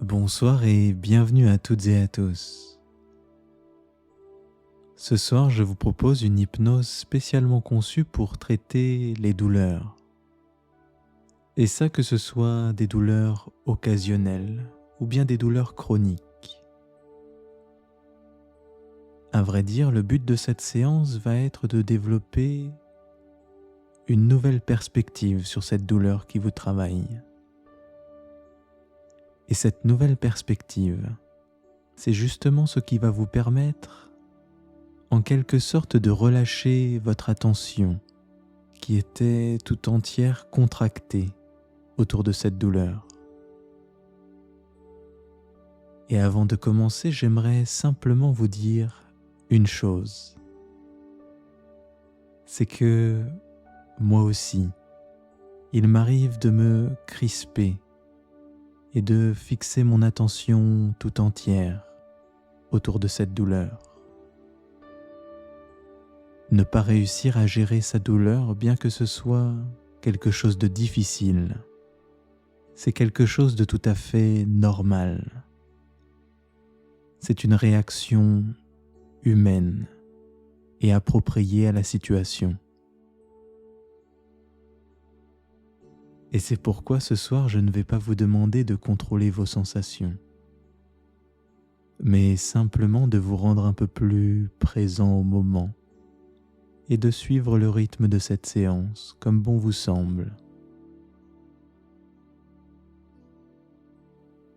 Bonsoir et bienvenue à toutes et à tous. Ce soir, je vous propose une hypnose spécialement conçue pour traiter les douleurs. Et ça, que ce soit des douleurs occasionnelles ou bien des douleurs chroniques. À vrai dire, le but de cette séance va être de développer une nouvelle perspective sur cette douleur qui vous travaille. Et cette nouvelle perspective, c'est justement ce qui va vous permettre en quelque sorte de relâcher votre attention qui était tout entière contractée autour de cette douleur. Et avant de commencer, j'aimerais simplement vous dire une chose. C'est que moi aussi, il m'arrive de me crisper et de fixer mon attention tout entière autour de cette douleur. Ne pas réussir à gérer sa douleur, bien que ce soit quelque chose de difficile, c'est quelque chose de tout à fait normal. C'est une réaction humaine et appropriée à la situation. Et c'est pourquoi ce soir, je ne vais pas vous demander de contrôler vos sensations, mais simplement de vous rendre un peu plus présent au moment et de suivre le rythme de cette séance comme bon vous semble.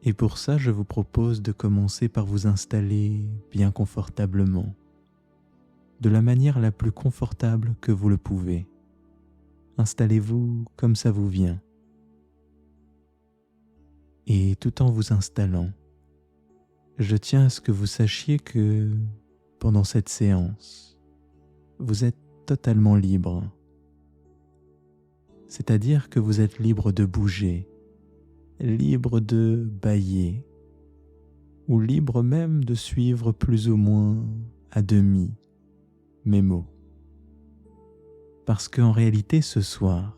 Et pour ça, je vous propose de commencer par vous installer bien confortablement, de la manière la plus confortable que vous le pouvez. Installez-vous comme ça vous vient. Et tout en vous installant, je tiens à ce que vous sachiez que pendant cette séance, vous êtes totalement libre. C'est-à-dire que vous êtes libre de bouger, libre de bâiller, ou libre même de suivre plus ou moins à demi mes mots. Parce qu'en réalité, ce soir,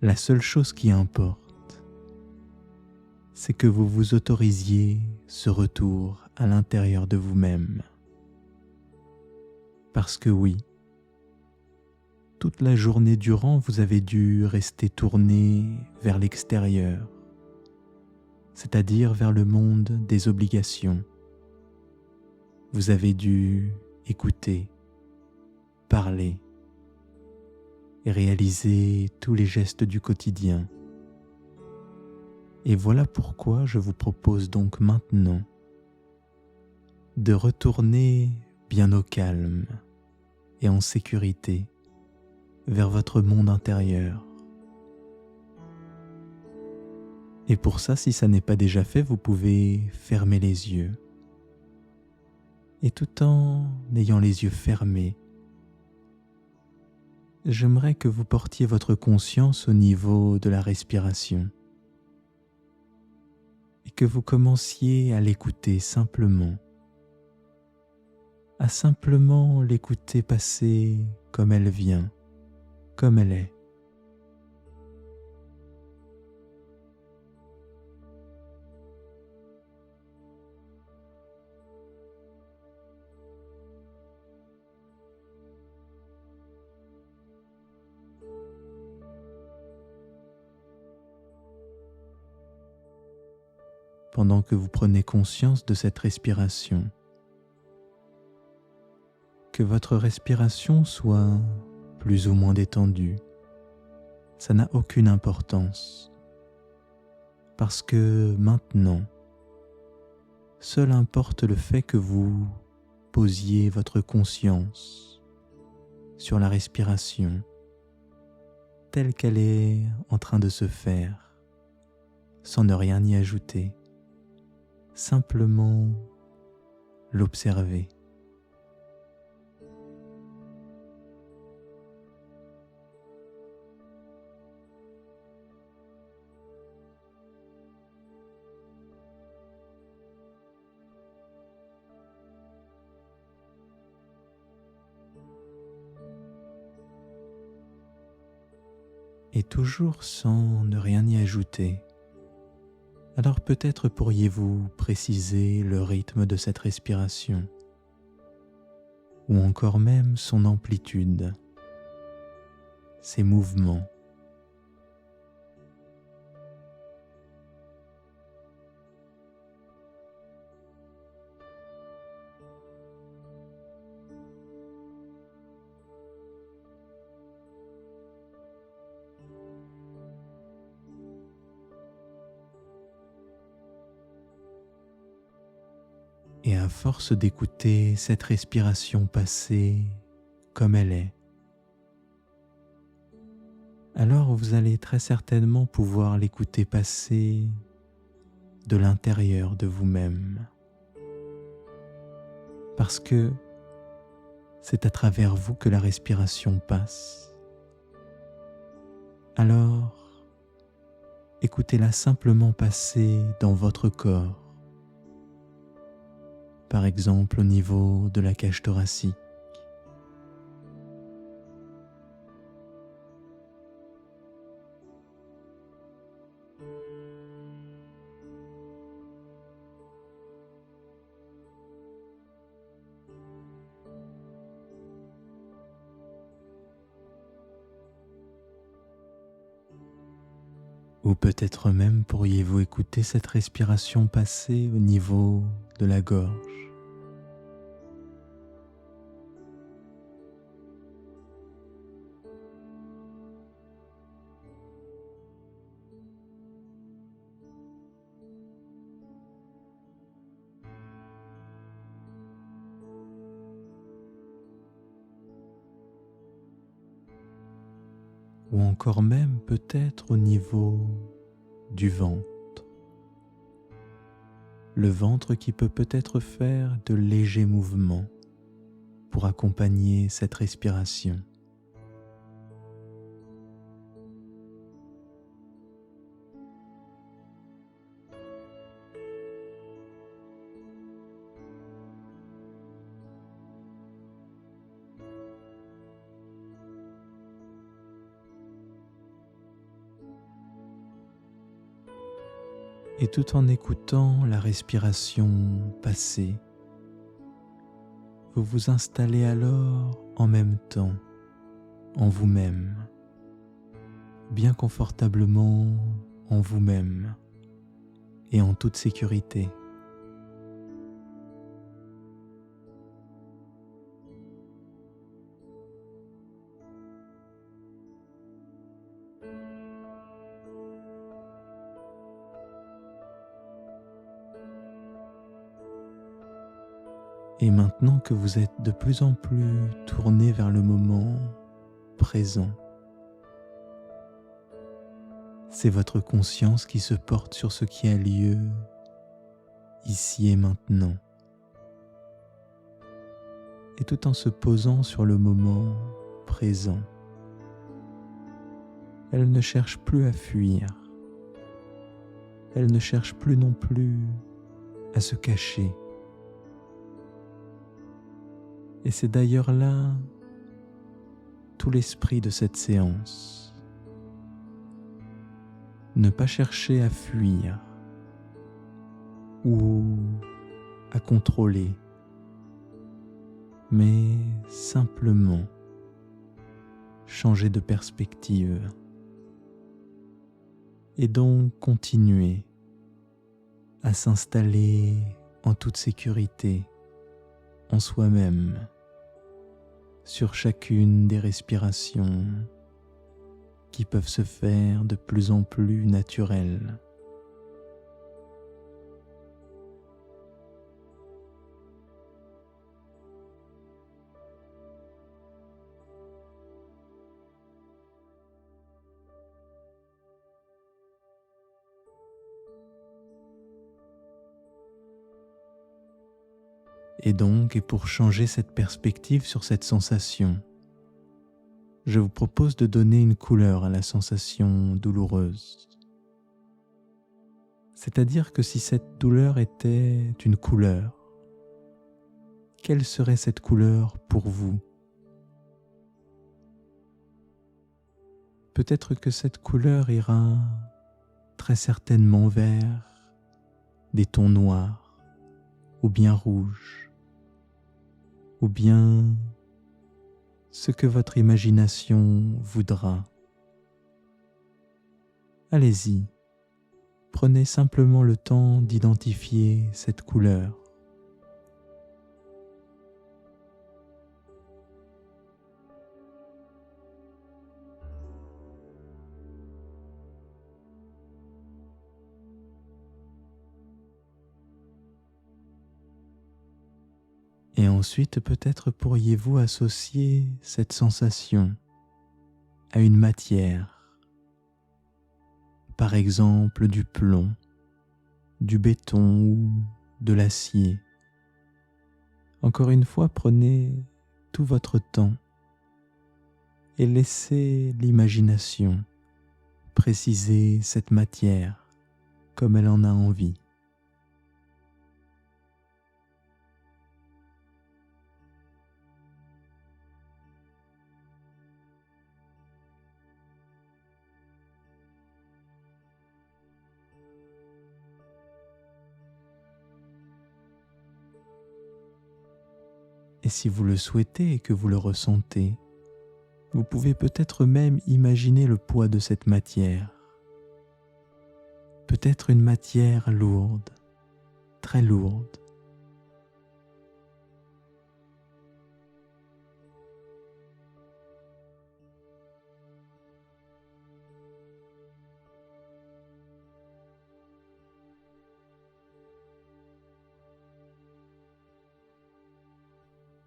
la seule chose qui importe, c'est que vous vous autorisiez ce retour à l'intérieur de vous-même. Parce que oui, toute la journée durant, vous avez dû rester tourné vers l'extérieur, c'est-à-dire vers le monde des obligations. Vous avez dû écouter, parler et réaliser tous les gestes du quotidien. Et voilà pourquoi je vous propose donc maintenant de retourner bien au calme et en sécurité vers votre monde intérieur. Et pour ça, si ça n'est pas déjà fait, vous pouvez fermer les yeux. Et tout en ayant les yeux fermés, j'aimerais que vous portiez votre conscience au niveau de la respiration et que vous commenciez à l'écouter simplement, à simplement l'écouter passer comme elle vient, comme elle est. Pendant que vous prenez conscience de cette respiration, que votre respiration soit plus ou moins détendue, ça n'a aucune importance. Parce que maintenant, seul importe le fait que vous posiez votre conscience sur la respiration telle qu'elle est en train de se faire, sans ne rien y ajouter, simplement l'observer. Et toujours sans ne rien y ajouter, Alors peut-être pourriez-vous préciser le rythme de cette respiration, ou encore même son amplitude, ses mouvements. Et à force d'écouter cette respiration passer comme elle est, alors vous allez très certainement pouvoir l'écouter passer de l'intérieur de vous-même. Parce que c'est à travers vous que la respiration passe. Alors, écoutez-la simplement passer dans votre corps. Par exemple au niveau de la cage thoracique. Ou peut-être même pourriez-vous écouter cette respiration passer au niveau de la gorge. Ou encore même peut-être au niveau du ventre. Le ventre qui peut peut-être faire de légers mouvements pour accompagner cette respiration. Et tout en écoutant la respiration passer, vous vous installez alors en même temps en vous-même, bien confortablement en vous-même et en toute sécurité. Et maintenant que vous êtes de plus en plus tourné vers le moment présent, c'est votre conscience qui se porte sur ce qui a lieu ici et maintenant. Et tout en se posant sur le moment présent, elle ne cherche plus à fuir, elle ne cherche plus non plus à se cacher. Et c'est d'ailleurs là tout l'esprit de cette séance. Ne pas chercher à fuir ou à contrôler, mais simplement changer de perspective et donc continuer à s'installer en toute sécurité en soi-même sur chacune des respirations qui peuvent se faire de plus en plus naturelles. Et pour changer cette perspective sur cette sensation, je vous propose de donner une couleur à la sensation douloureuse. C'est-à-dire que si cette douleur était une couleur, quelle serait cette couleur pour vous? Peut-être que cette couleur ira très certainement vers des tons noirs, ou bien rouges, ou bien ce que votre imagination voudra. Allez-y, prenez simplement le temps d'identifier cette couleur. Et ensuite, peut-être pourriez-vous associer cette sensation à une matière, par exemple du plomb, du béton ou de l'acier. Encore une fois, prenez tout votre temps et laissez l'imagination préciser cette matière comme elle en a envie. Et si vous le souhaitez et que vous le ressentez, vous pouvez peut-être même imaginer le poids de cette matière. Peut-être une matière lourde, très lourde.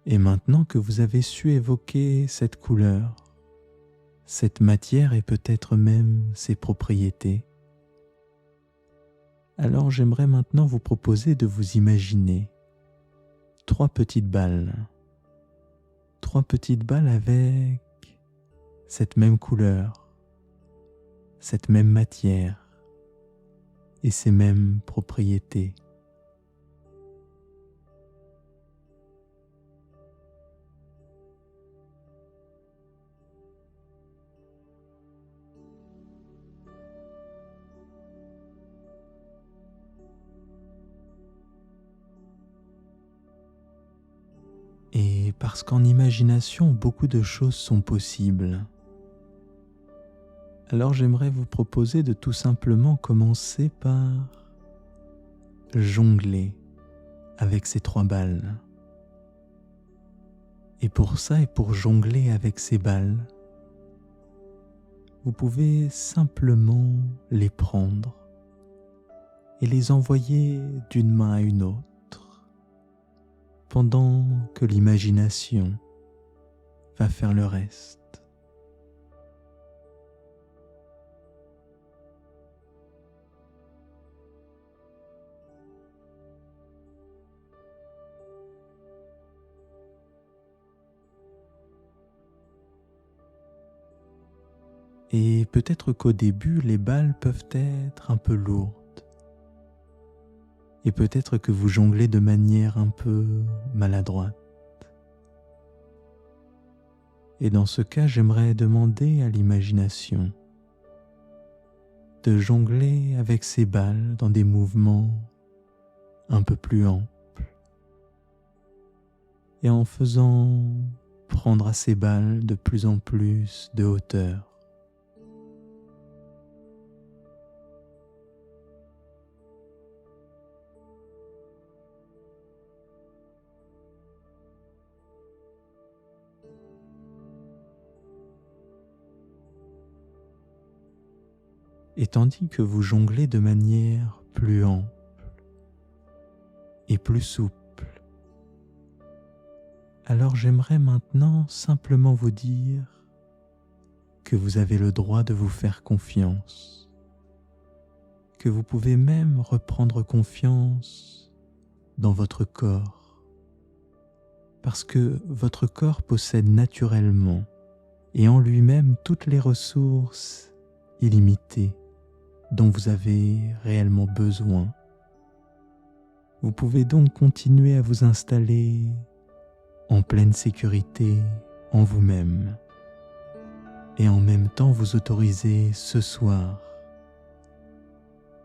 Et maintenant que vous avez su évoquer cette couleur, cette matière et peut-être même ses propriétés, alors j'aimerais maintenant vous proposer de vous imaginer 3 petites balles. 3 petites balles avec cette même couleur, cette même matière et ces mêmes propriétés. Et parce qu'en imagination, beaucoup de choses sont possibles, alors j'aimerais vous proposer de tout simplement commencer par jongler avec ces 3 balles. Et pour ça, et pour jongler avec ces balles, vous pouvez simplement les prendre et les envoyer d'une main à une autre, pendant que l'imagination va faire le reste. Et peut-être qu'au début, les balles peuvent être un peu lourdes. Et peut-être que vous jonglez de manière un peu maladroite. Et dans ce cas, j'aimerais demander à l'imagination de jongler avec ces balles dans des mouvements un peu plus amples. Et en faisant prendre à ces balles de plus en plus de hauteur. Et tandis que vous jonglez de manière plus ample et plus souple, alors j'aimerais maintenant simplement vous dire que vous avez le droit de vous faire confiance, que vous pouvez même reprendre confiance dans votre corps, parce que votre corps possède naturellement et en lui-même toutes les ressources illimitées dont vous avez réellement besoin. Vous pouvez donc continuer à vous installer en pleine sécurité en vous-même et en même temps vous autoriser ce soir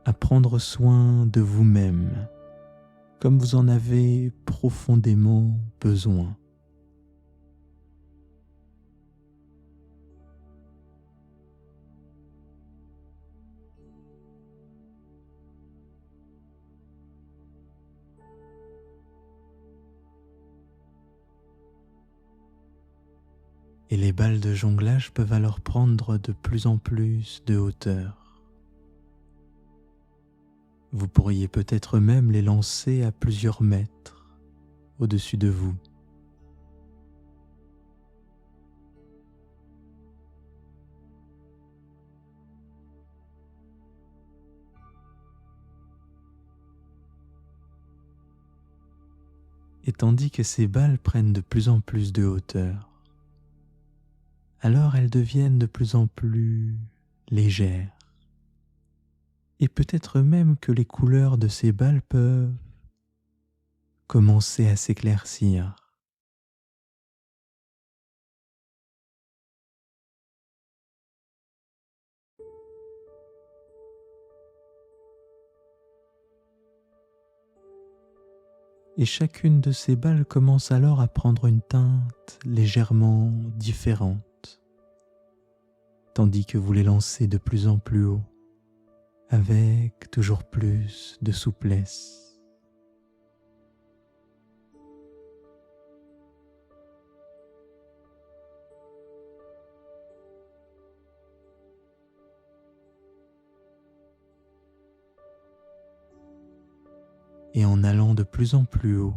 à prendre soin de vous-même comme vous en avez profondément besoin. Et les balles de jonglage peuvent alors prendre de plus en plus de hauteur. Vous pourriez peut-être même les lancer à plusieurs mètres au-dessus de vous. Et tandis que ces balles prennent de plus en plus de hauteur, alors elles deviennent de plus en plus légères. Et peut-être même que les couleurs de ces balles peuvent commencer à s'éclaircir. Et chacune de ces balles commence alors à prendre une teinte légèrement différente, tandis que vous les lancez de plus en plus haut, avec toujours plus de souplesse. Et en allant de plus en plus haut,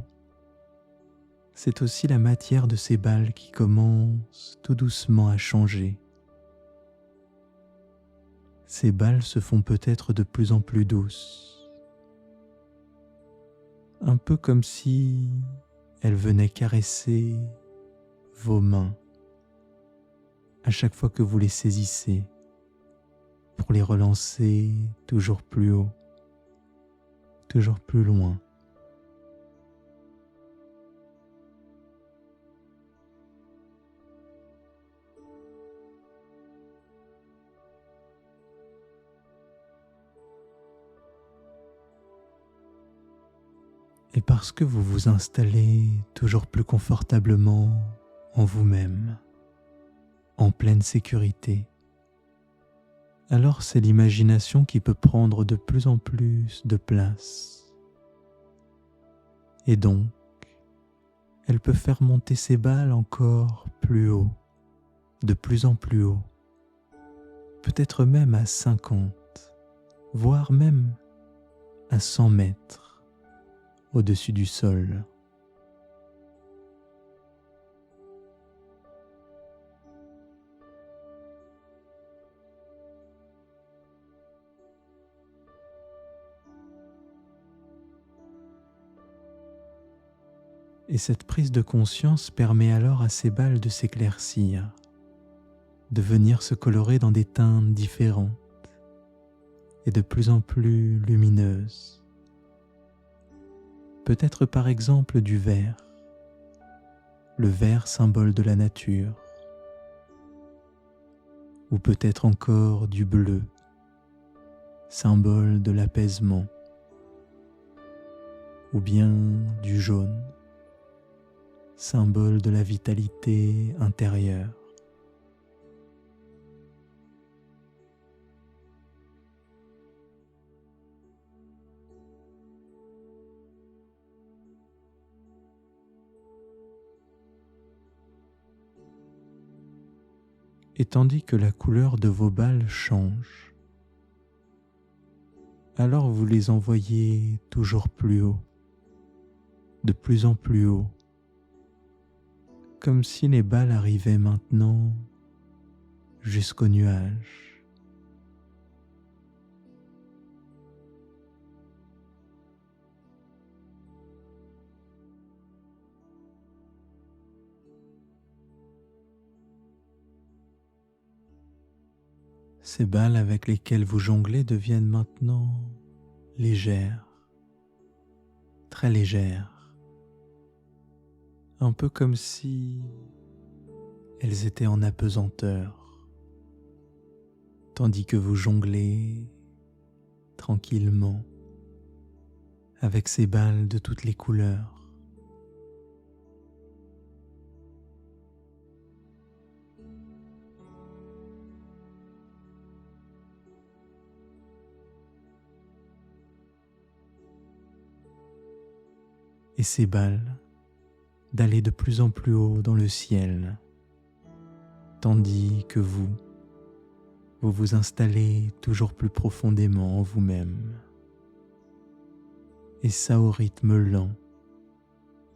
c'est aussi la matière de ces balles qui commence tout doucement à changer. Ces balles se font peut-être de plus en plus douces, un peu comme si elles venaient caresser vos mains à chaque fois que vous les saisissez pour les relancer toujours plus haut, toujours plus loin. Et parce que vous vous installez toujours plus confortablement en vous-même, en pleine sécurité, alors c'est l'imagination qui peut prendre de plus en plus de place. Et donc, elle peut faire monter ces balles encore plus haut, de plus en plus haut, peut-être même à 50, voire même à 100 mètres au-dessus du sol. Et cette prise de conscience permet alors à ces balles de s'éclaircir, de venir se colorer dans des teintes différentes et de plus en plus lumineuses. Peut-être par exemple du vert, le vert symbole de la nature, ou peut-être encore du bleu, symbole de l'apaisement, ou bien du jaune, symbole de la vitalité intérieure. Et tandis que la couleur de vos balles change, alors vous les envoyez toujours plus haut, de plus en plus haut, comme si les balles arrivaient maintenant jusqu'aux nuages. Ces balles avec lesquelles vous jonglez deviennent maintenant légères, très légères, un peu comme si elles étaient en apesanteur, tandis que vous jonglez tranquillement avec ces balles de toutes les couleurs. Et ces balles d'aller de plus en plus haut dans le ciel, tandis que vous vous installez toujours plus profondément en vous-même, et ça au rythme lent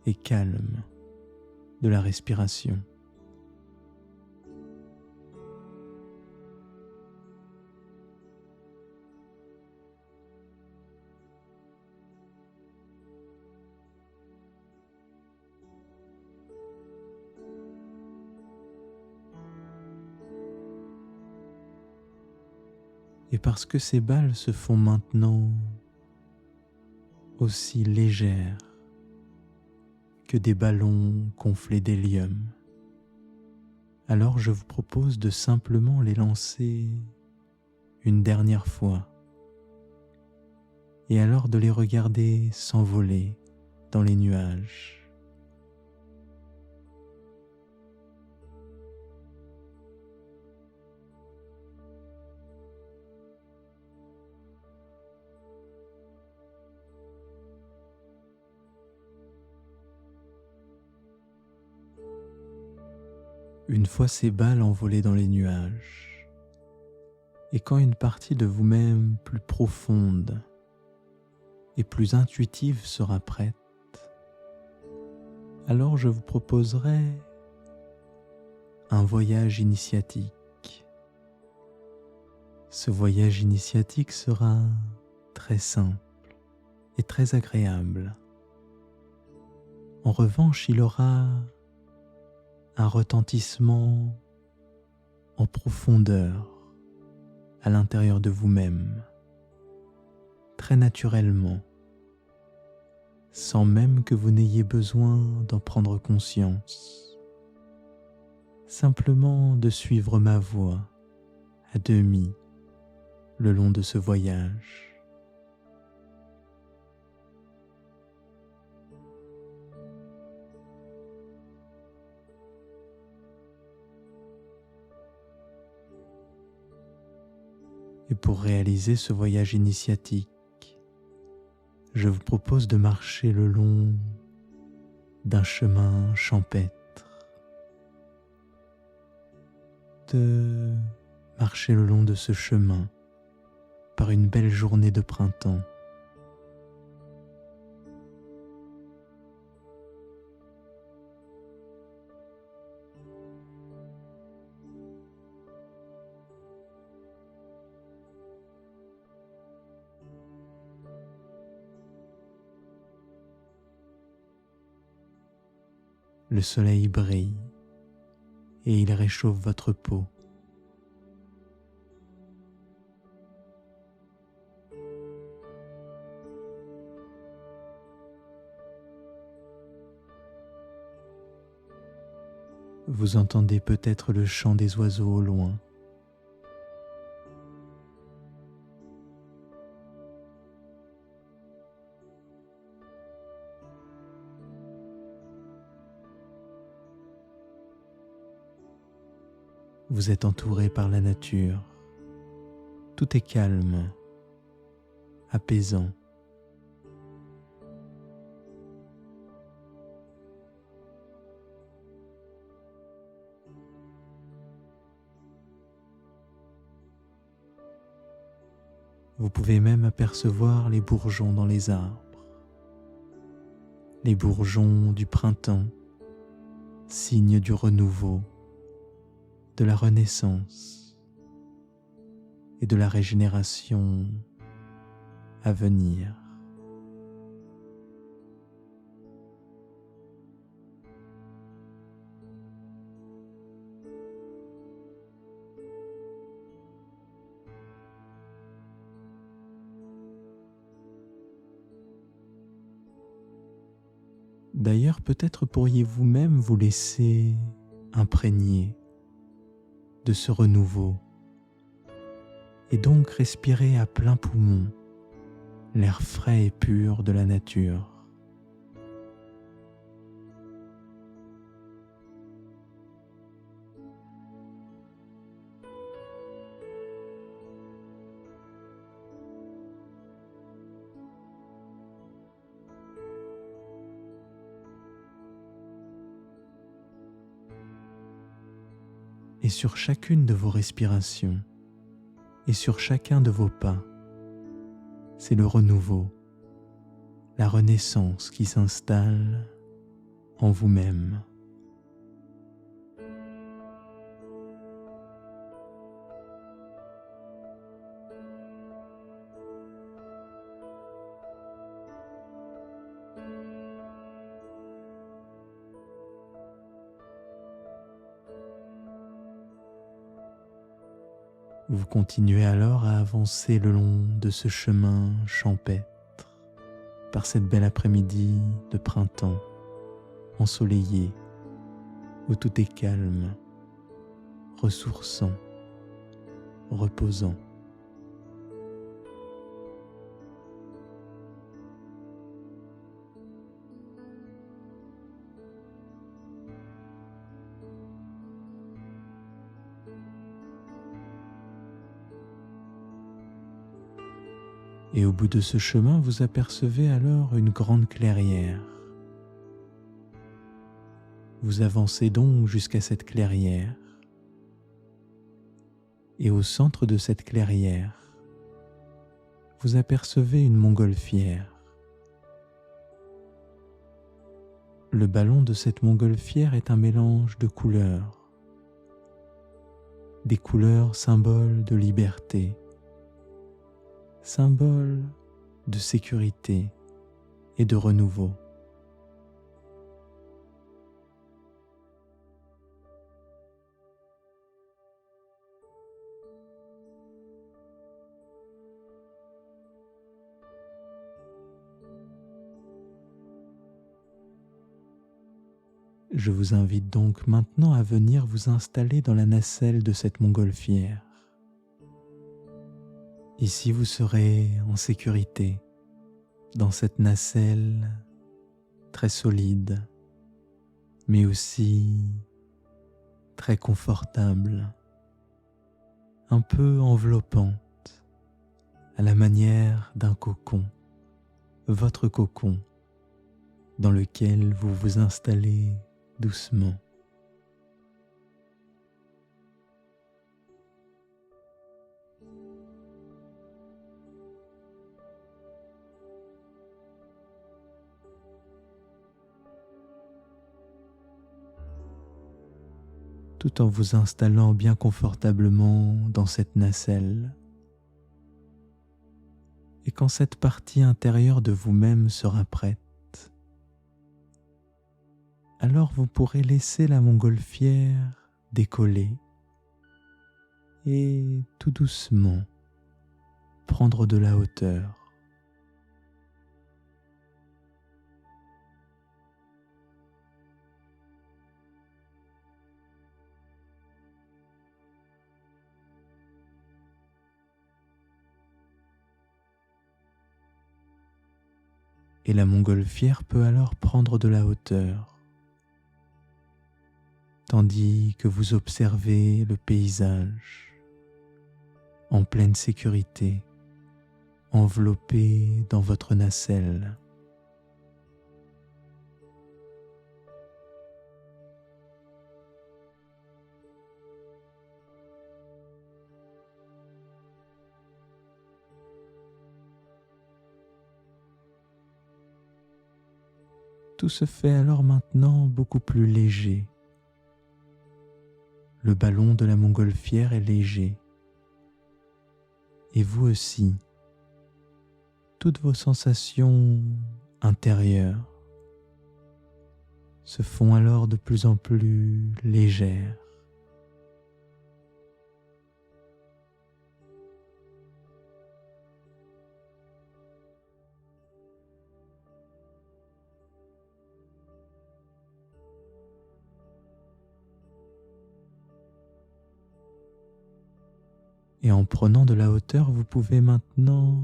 et calme de la respiration. Et parce que ces balles se font maintenant aussi légères que des ballons gonflés d'hélium, alors je vous propose de simplement les lancer une dernière fois, et alors de les regarder s'envoler dans les nuages. Une fois ces balles envolées dans les nuages, et quand une partie de vous-même plus profonde et plus intuitive sera prête, alors je vous proposerai un voyage initiatique. Ce voyage initiatique sera très simple et très agréable. En revanche, il aura un retentissement en profondeur à l'intérieur de vous-même, très naturellement, sans même que vous n'ayez besoin d'en prendre conscience. Simplement de suivre ma voix à demi le long de ce voyage. Et pour réaliser ce voyage initiatique, je vous propose de marcher le long d'un chemin champêtre, de marcher le long de ce chemin par une belle journée de printemps. Le soleil brille et il réchauffe votre peau. Vous entendez peut-être le chant des oiseaux au loin. Vous êtes entouré par la nature. Tout est calme, apaisant. Vous pouvez même apercevoir les bourgeons dans les arbres, les bourgeons du printemps, signe du renouveau, de la renaissance et de la régénération à venir. D'ailleurs, peut-être pourriez-vous même vous laisser imprégner de ce renouveau et donc respirer à plein poumon l'air frais et pur de la nature. Et sur chacune de vos respirations et sur chacun de vos pas, c'est le renouveau, la renaissance qui s'installe en vous-même. Vous continuez alors à avancer le long de ce chemin champêtre par cette belle après-midi de printemps ensoleillé où tout est calme, ressourçant, reposant. Et au bout de ce chemin, vous apercevez alors une grande clairière. Vous avancez donc jusqu'à cette clairière. Et au centre de cette clairière, vous apercevez une montgolfière. Le ballon de cette montgolfière est un mélange de couleurs. Des couleurs symboles de liberté, symbole de sécurité et de renouveau. Je vous invite donc maintenant à venir vous installer dans la nacelle de cette montgolfière. Ici, vous serez en sécurité, dans cette nacelle très solide, mais aussi très confortable, un peu enveloppante, à la manière d'un cocon, votre cocon, dans lequel vous vous installez doucement. Tout en vous installant bien confortablement dans cette nacelle. Et quand cette partie intérieure de vous-même sera prête, alors vous pourrez laisser la montgolfière décoller et tout doucement prendre de la hauteur. Et la montgolfière peut alors prendre de la hauteur, tandis que vous observez le paysage en pleine sécurité, enveloppé dans votre nacelle. Tout se fait alors maintenant beaucoup plus léger. Le ballon de la montgolfière est léger. Et vous aussi, toutes vos sensations intérieures se font alors de plus en plus légères. Et en prenant de la hauteur, vous pouvez maintenant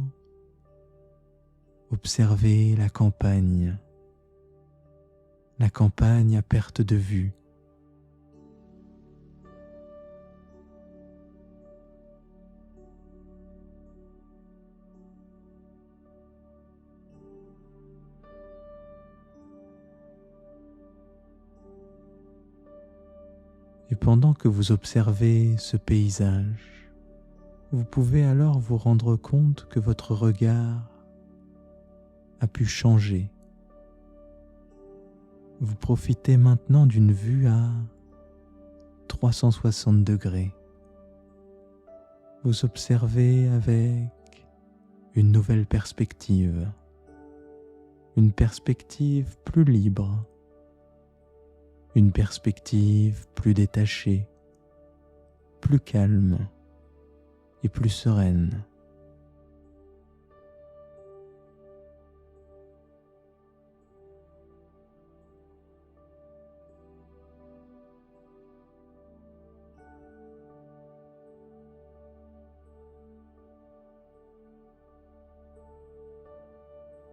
Observez la campagne à perte de vue. Et pendant que vous observez ce paysage, vous pouvez alors vous rendre compte que votre regard a pu changer. Vous profitez maintenant d'une vue à 360 degrés. Vous observez avec une nouvelle perspective, une perspective plus libre, une perspective plus détachée, plus calme et plus sereine.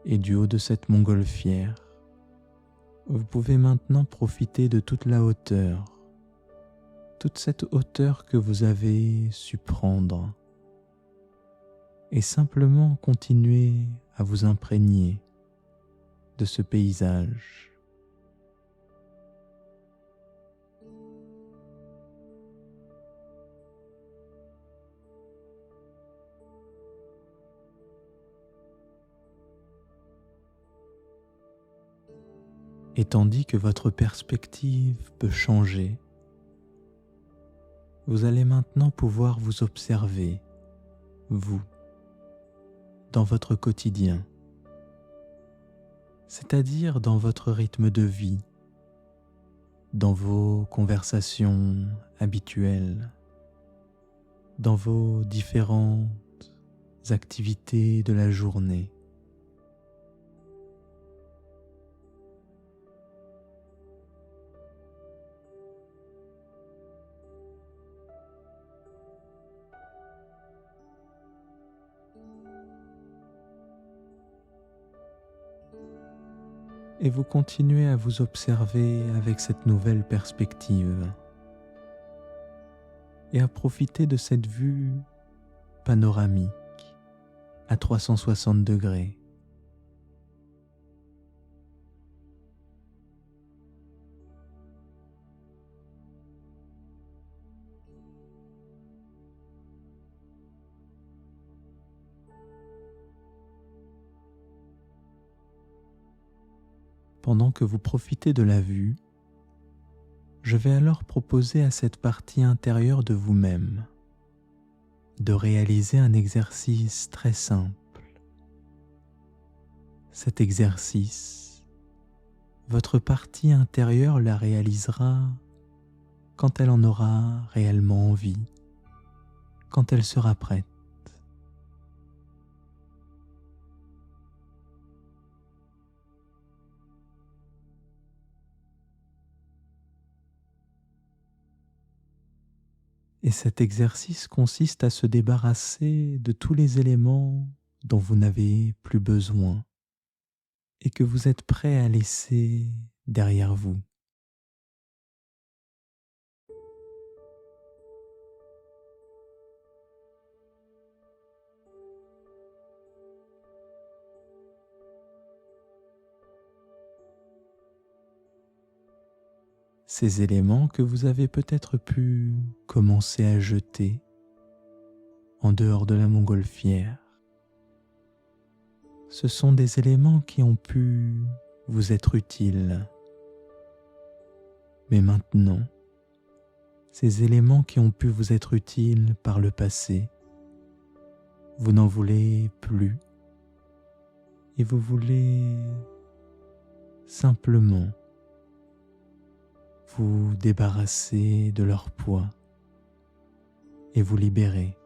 Et du haut de cette montgolfière, vous pouvez maintenant profiter de toute la hauteur, toute cette hauteur que vous avez su prendre, et simplement continuer à vous imprégner de ce paysage. Et tandis que votre perspective peut changer, vous allez maintenant pouvoir vous observer, vous, dans votre quotidien, c'est-à-dire dans votre rythme de vie, dans vos conversations habituelles, dans vos différentes activités de la journée. Et vous continuez à vous observer avec cette nouvelle perspective et à profiter de cette vue panoramique à 360 degrés. Pendant que vous profitez de la vue, je vais alors proposer à cette partie intérieure de vous-même de réaliser un exercice très simple. Cet exercice, votre partie intérieure la réalisera quand elle en aura réellement envie, quand elle sera prête. Et cet exercice consiste à se débarrasser de tous les éléments dont vous n'avez plus besoin et que vous êtes prêt à laisser derrière vous. Ces éléments que vous avez peut-être pu commencer à jeter en dehors de la montgolfière. Ce sont des éléments qui ont pu vous être utiles. Mais maintenant, ces éléments qui ont pu vous être utiles par le passé, vous n'en voulez plus et vous voulez simplement vous débarrasser de leur poids et vous libérer.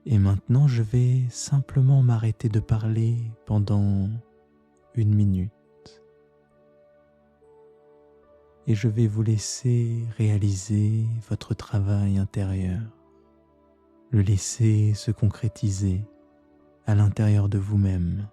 Et maintenant, je vais simplement m'arrêter de parler pendant 1 minute. Et je vais vous laisser réaliser votre travail intérieur, le laisser se concrétiser à l'intérieur de vous-même.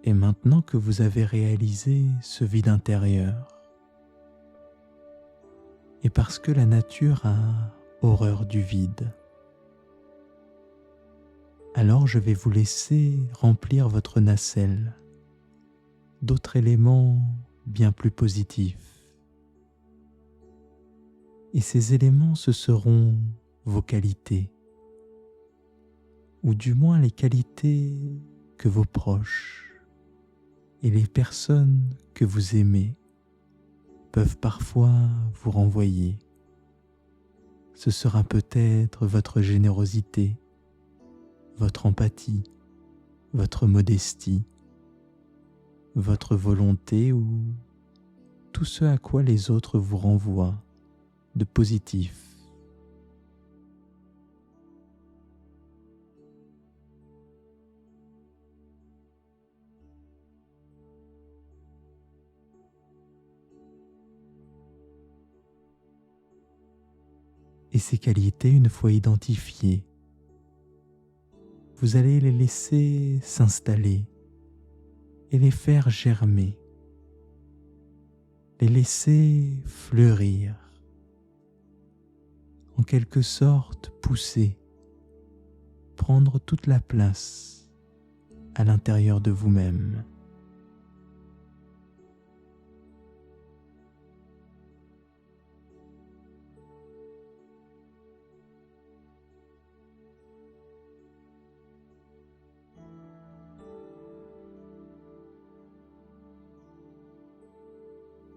Et maintenant que vous avez réalisé ce vide intérieur, et parce que la nature a horreur du vide, alors je vais vous laisser remplir votre nacelle d'autres éléments bien plus positifs. Et ces éléments, ce seront vos qualités, ou du moins les qualités que vos proches et les personnes que vous aimez peuvent parfois vous renvoyer. Ce sera peut-être votre générosité, votre empathie, votre modestie, votre volonté ou tout ce à quoi les autres vous renvoient de positif. Et ces qualités, une fois identifiées, vous allez les laisser s'installer et les faire germer, les laisser fleurir, en quelque sorte pousser, prendre toute la place à l'intérieur de vous-même.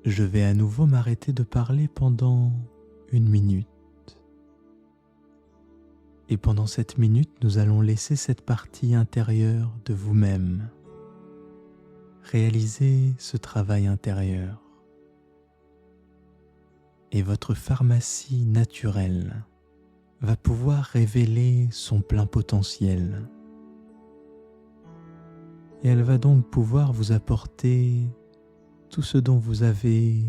Je vais à nouveau m'arrêter de parler pendant 1 minute. Et pendant cette minute, nous allons laisser cette partie intérieure de vous-même réaliser ce travail intérieur. Et votre pharmacie naturelle va pouvoir révéler son plein potentiel. Et elle va donc pouvoir vous apporter tout ce dont vous avez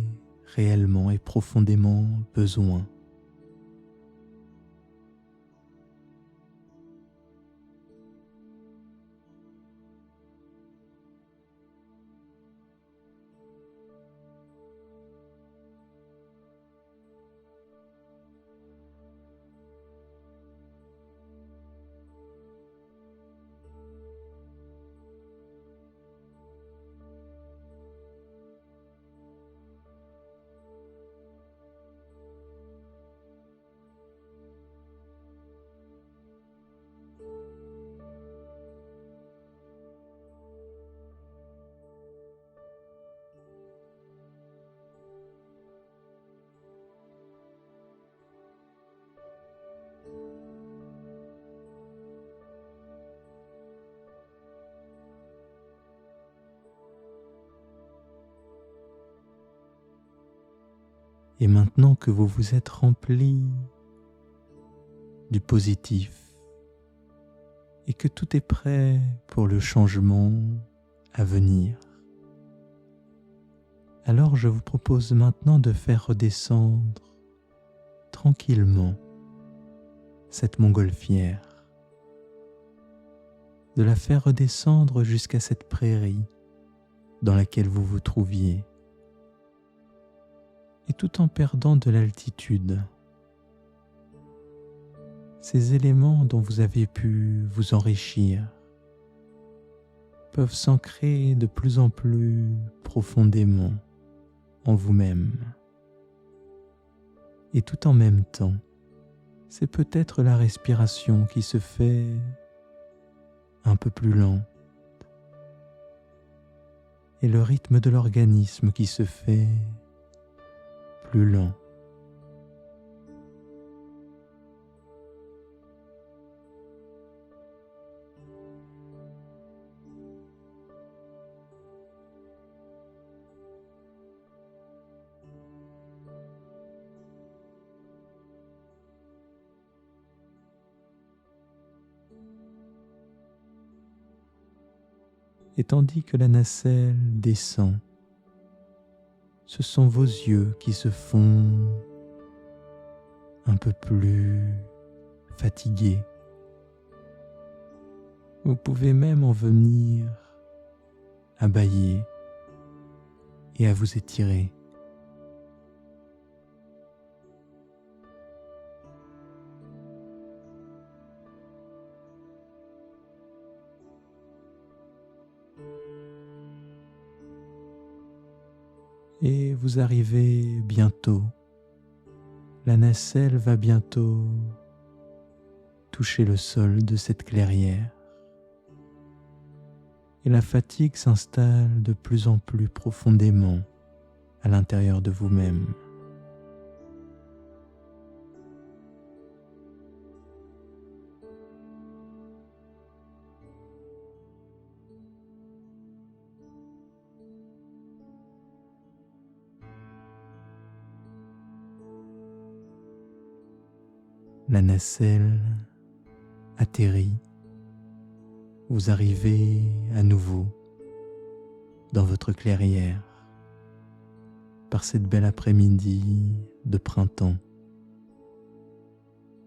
réellement et profondément besoin. Et maintenant que vous vous êtes rempli du positif et que tout est prêt pour le changement à venir, alors je vous propose maintenant de faire redescendre tranquillement cette montgolfière de la faire redescendre jusqu'à cette prairie dans laquelle vous vous trouviez, et tout en perdant de l'altitude. Ces éléments dont vous avez pu vous enrichir peuvent s'ancrer de plus en plus profondément en vous-même. Et tout en même temps, c'est peut-être la respiration qui se fait un peu plus lente et le rythme de l'organisme qui se fait plus lent. Et tandis que la nacelle descend, ce sont vos yeux qui se font un peu plus fatigués. Vous pouvez même en venir à bâiller et à vous étirer. Et vous arrivez bientôt. La nacelle va bientôt toucher le sol de cette clairière. Et la fatigue s'installe de plus en plus profondément à l'intérieur de vous-même. La nacelle atterrit. Vous arrivez à nouveau dans votre clairière par cette belle après-midi de printemps.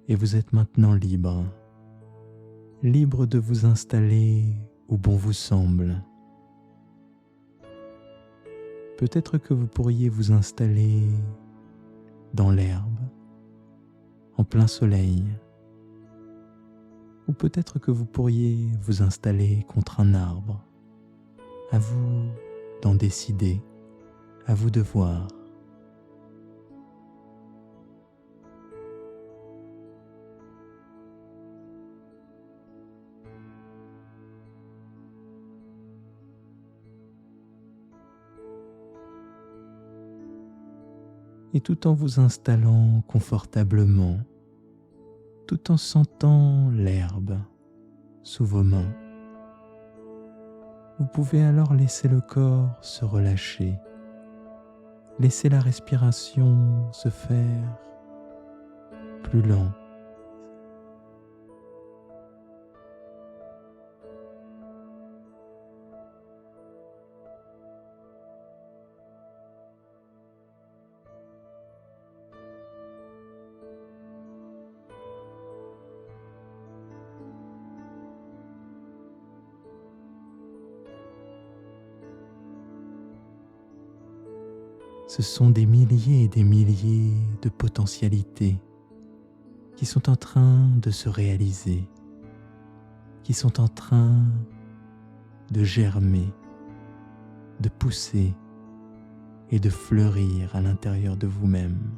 Et vous êtes maintenant libre, libre de vous installer où bon vous semble. Peut-être que vous pourriez vous installer dans l'herbe, en plein soleil, ou peut-être que vous pourriez vous installer contre un arbre. À vous d'en décider, à vous de voir. Et tout en vous installant confortablement, tout en sentant l'herbe sous vos mains, vous pouvez alors laisser le corps se relâcher, laisser la respiration se faire plus lente. Ce sont des milliers et des milliers de potentialités qui sont en train de se réaliser, qui sont en train de germer, de pousser et de fleurir à l'intérieur de vous-même.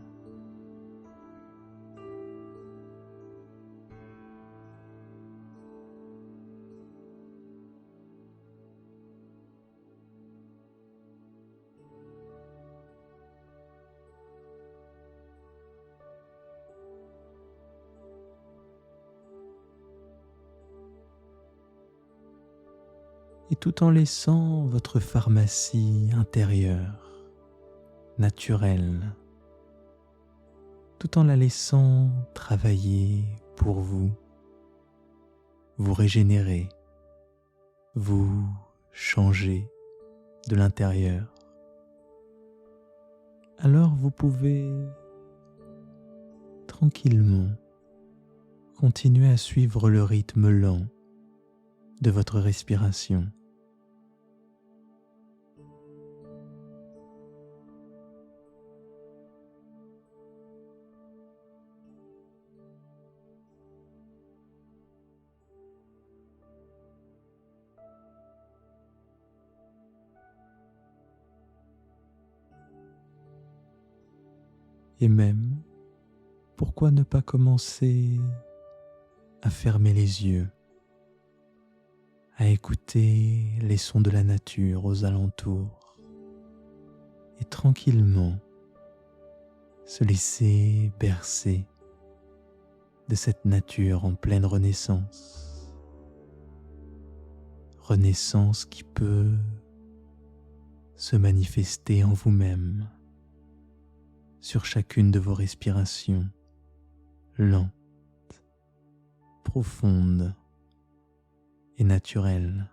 Et tout en laissant votre pharmacie intérieure, naturelle, tout en la laissant travailler pour vous, vous régénérer, vous changer de l'intérieur. Alors vous pouvez tranquillement continuer à suivre le rythme lent de votre respiration. Et même, pourquoi ne pas commencer à fermer les yeux, à écouter les sons de la nature aux alentours et tranquillement se laisser bercer de cette nature en pleine renaissance. Renaissance qui peut se manifester en vous-même sur chacune de vos respirations lentes, profondes et naturelles.